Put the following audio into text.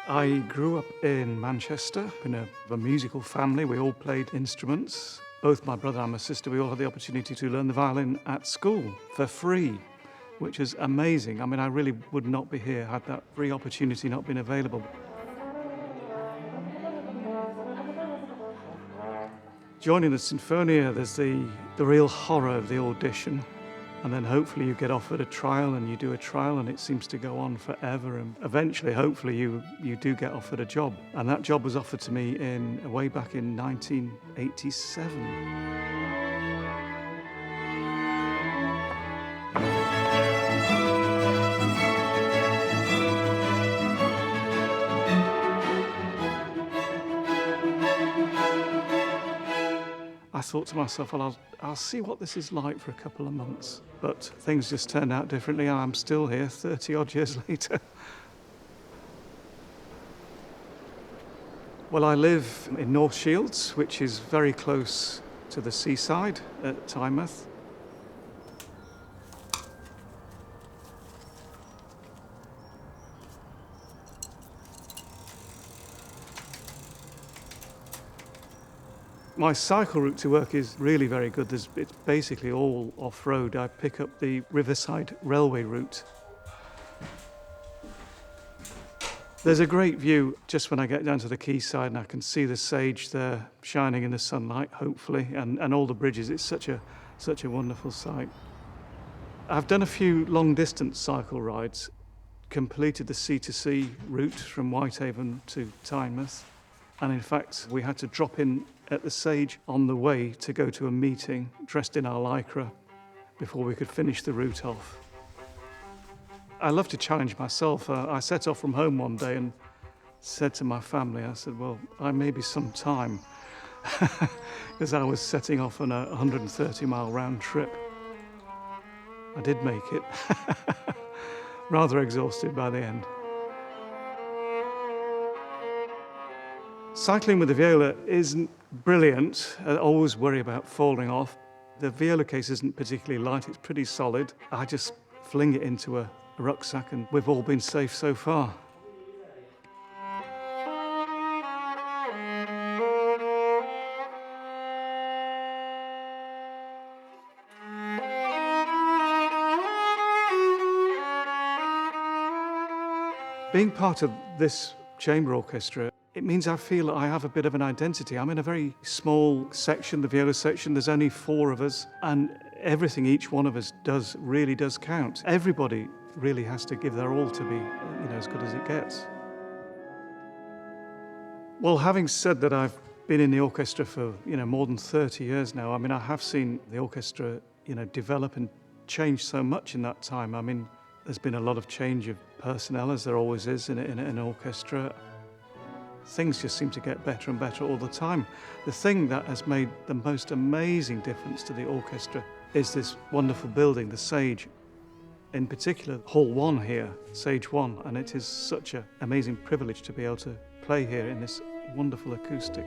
I grew up in Manchester in a musical family. We all played instruments. Both my brother and my sister, we all had the opportunity to learn the violin at school for free, which is amazing. I mean, I really would not be here had that free opportunity not been available. Joining the Sinfonia, there's the real horror of the audition. And then hopefully you get offered a trial and you do a trial and it seems to go on forever. And eventually, hopefully, you do get offered a job. And that job was offered to me way back in 1987. I thought to myself, well, I'll see what this is like for a couple of months. But things just turned out differently. I'm still here 30-odd years later. Well, I live in North Shields, which is very close to the seaside at Tynemouth. My cycle route to work is really very good. It's basically all off-road. I pick up the Riverside Railway route. There's a great view just when I get down to the quayside and I can see the Sage there shining in the sunlight, hopefully, and all the bridges. It's such a wonderful sight. I've done a few long-distance cycle rides, completed the C2C route from Whitehaven to Tynemouth. And in fact, we had to drop in at the Sage on the way to go to a meeting, dressed in our lycra, before we could finish the route off. I love to challenge myself. I set off from home one day and said to my family, I said, well, I may be some time, because I was setting off on a 130-mile round trip. I did make it, rather exhausted by the end. Cycling with the viola isn't brilliant. I always worry about falling off. The viola case isn't particularly light, it's pretty solid. I just fling it into a rucksack and we've all been safe so far. Being part of this chamber orchestra, it means I feel I have a bit of an identity. I'm in a very small section, the viola section. There's only 4 of us, and everything each one of us does really does count. Everybody really has to give their all to be, as good as it gets. Well, having said that, I've been in the orchestra for, more than 30 years now. I mean, I have seen the orchestra, develop and change so much in that time. I mean, there's been a lot of change of personnel, as there always is in an orchestra. Things just seem to get better and better all the time. The thing that has made the most amazing difference to the orchestra is this wonderful building, the Sage. In particular, Hall 1 here, Sage 1, and it is such an amazing privilege to be able to play here in this wonderful acoustic.